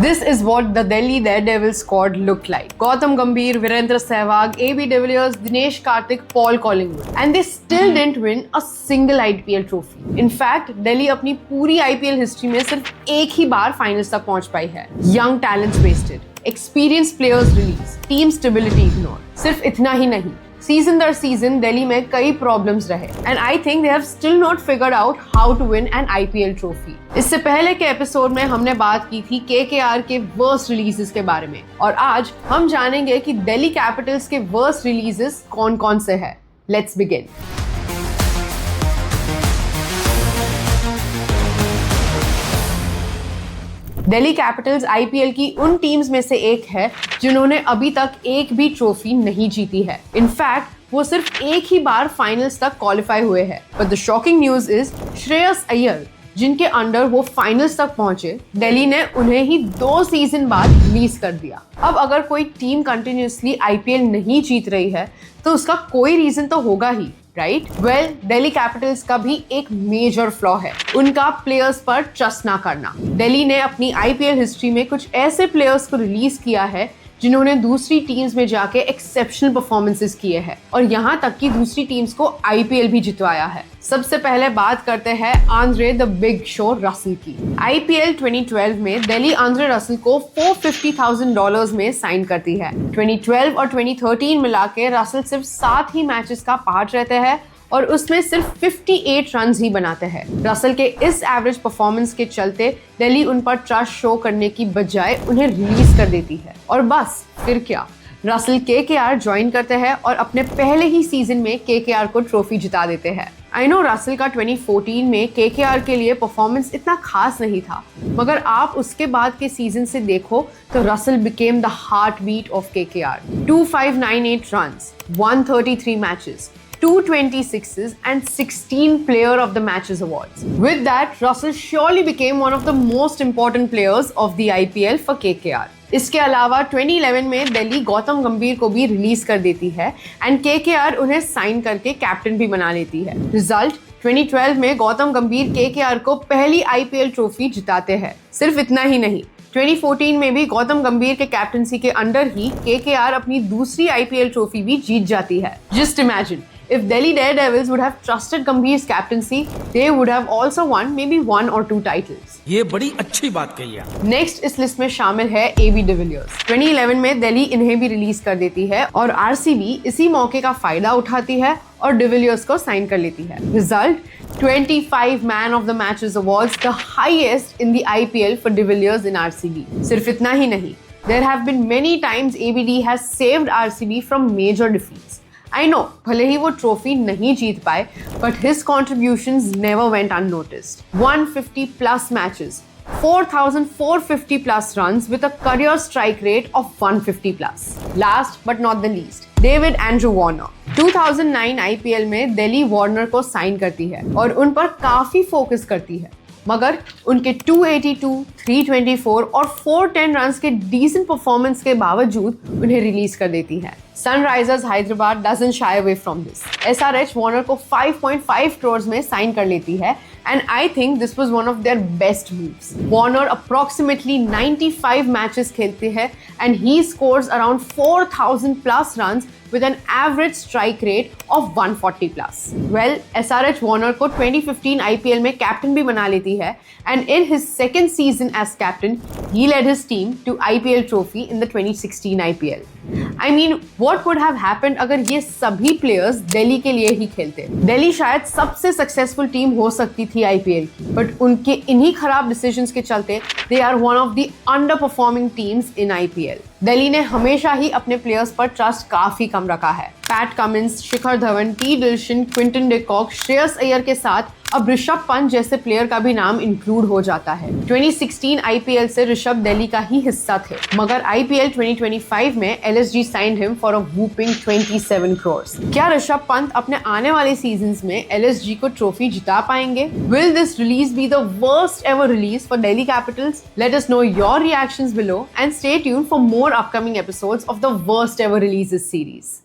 This is what the Delhi Daredevils squad looked like. Gautam Gambhir, Virendra Sehwag, AB de Villiers, Dinesh Karthik, Paul Collingwood. And they still didn't win a single IPL trophy. In fact, Delhi अपनी पूरी IPL history में सिर्फ एक ही बार finals तक पहुंच पाई है. Young talents wasted, experienced players released, team stability ignored. सिर्फ इतना ही नहीं, सीजन दर सीजन दिल्ली में कई प्रॉब्लम्स रहे and I think they have still not figured out how to win an IPL trophy. इससे पहले के एपिसोड में हमने बात की थी केकेआर के वर्स्ट रिलीजेस के बारे में और आज हम जानेंगे कि दिल्ली कैपिटल्स के वर्स्ट रिलीजेस कौन-कौन से हैं. Let's begin. Delhi Capitals IPL की उन टीम्स में से एक है जिन्होंने अभी तक एक भी ट्रॉफी नहीं जीती है. इनफैक्ट वो सिर्फ एक ही बार फाइनल्स तक क्वालिफाई हुए हैं. But the shocking news is Shreyas Iyer जिनके अंडर वो फाइनल्स तक पहुंचे, दिल्ली ने उन्हें ही 2 सीजन बाद रिलीज कर दिया. अब अगर कोई टीम कंटिन्यूअसली आईपीएल नहीं जीत रही है तो उसका कोई रीजन तो होगा ही, राइट? वेल, दिल्ली कैपिटल्स का भी एक मेजर फ्लॉ है उनका प्लेयर्स पर ट्रस्ट ना करना. दिल्ली ने अपनी आईपीएल हिस्ट्री में कुछ ऐसे प्लेयर्स को रिलीज किया है जिन्होंने दूसरी टीम्स में जाके एक्सेप्शनल परफॉर्मेंसेस किए हैं और यहाँ तक कि दूसरी टीम्स को आईपीएल भी जितवाया है. सबसे पहले बात करते हैं Andre the big show Russell की. आईपीएल 2012 में दिल्ली आंद्रे रसल को $450,000 में साइन करती है. 2012 और 2013 मिला के रसल सिर्फ 7 ही मैचेस का पार्ट रहते हैं और उसमें सिर्फ 58 रन ही बनाते हैं. रसल के इस एवरेज परफॉर्मेंस के चलते दिल्ली उन पर ट्रस्ट शो करने की बजाय उन्हें रिलीज कर देती है और बस फिर क्या, रसल केकेआर ज्वाइन करते हैं और अपने पहले ही सीजन में केकेआर को ट्रॉफी जिता देते हैं. आई नो रसल का 2014 में केकेआर के लिए परफॉर्मेंस इतना खास नहीं था, मगर आप उसके बाद के सीजन से देखो तो Russell became the heartbeat of KKR. 2598 runs, 133 matches, 226s and 16 Player of the Matches awards. With that, Russell surely became one of the most important players of the IPL for KKR. इसके अलावा 2011 में दिल्ली गौतम गंभीर को भी release कर देती है and KKR उन्हें साइन करके कैप्टन भी बना लेती है. रिजल्ट, 2012 में गौतम गंभीर केकेआर को पहली आईपीएल ट्रॉफी जिताते हैं. सिर्फ इतना ही नहीं, 2014 में भी गौतम गंभीर के कैप्टनसी के अंडर ही केकेआर अपनी दूसरी आईपीएल ट्रॉफी भी जीत जाती है. Just imagine, if Delhi Daredevils would have trusted Gambhir's captaincy, they would have also won maybe 1 or 2 titles. ये बड़ी अच्छी बात कही है. नेक्स्ट इस लिस्ट में शामिल है AB de Villiers. 2011 में दिल्ली इन्हें भी रिलीज कर देती है और आरसीबी इसी मौके का फायदा उठाती है और डिविलियर्स को साइन कर लेती है. Result, 25 man of the matches awards, the highest in the IPL for de Villiers in RCB. सिर्फ इतना ही नहीं, there have been many times ABD has saved RCB from major defeats. I know, भले ही वो trophy नहीं जीत पाए, but his contributions never went unnoticed. 150 plus matches, 4,450 plus runs with a career strike rate of 150 plus. Last but not the least, David Andrew Warner. 2009 IPL में Delhi Warner को sign करती है और उन पर काफी फोकस करती है, मगर उनके 282, 324 और 410 रन्स के डिसेंट परफॉर्मेंस के बावजूद उन्हें रिलीज कर देती है. Sunrisers Hyderabad doesn't shy away from this. SRH Warner को 5.5 crores में साइन कर लेती है and I think this was one of their best moves. Warner approximately 95 matches खेलते हैं and he scores around 4,000 plus runs with an average strike rate of 140 plus. Well, SRH Warner को 2015 IPL में captain भी बना लेती है and in his second season as captain, he led his team to IPL trophy in the 2016 IPL. I mean, what could have happened अगर ये सभी players Delhi के लिए ही खेलते? दिल्ली शायद सबसे सक्सेसफुल टीम हो सकती थी आईपीएल की, बट उनके इन्हीं खराब डिसीजंस के चलते they are one of the underperforming teams in IPL. Delhi ने हमेशा ही अपने प्लेयर्स पर ट्रस्ट काफी कम रखा है. Pat Cummins, Shikhar Dhawan, T Dilshan, Quinton de Kock, Shreyas Iyer के साथ अब ऋषभ पंत जैसे प्लेयर का भी नाम इंक्लूड हो जाता है. 2016 आईपीएल से ऋषभ दिल्ली का ही हिस्सा थे, मगर आईपीएल 2025 में LSG signed him for a whooping 27 crores. क्या ऋषभ पंत अपने आने वाले सीजन्स में LSG को ट्रॉफी जिता पाएंगे? Will this release be the worst ever release for Delhi Capitals? Let us know your reactions below and stay tuned for more upcoming episodes of the worst ever releases series.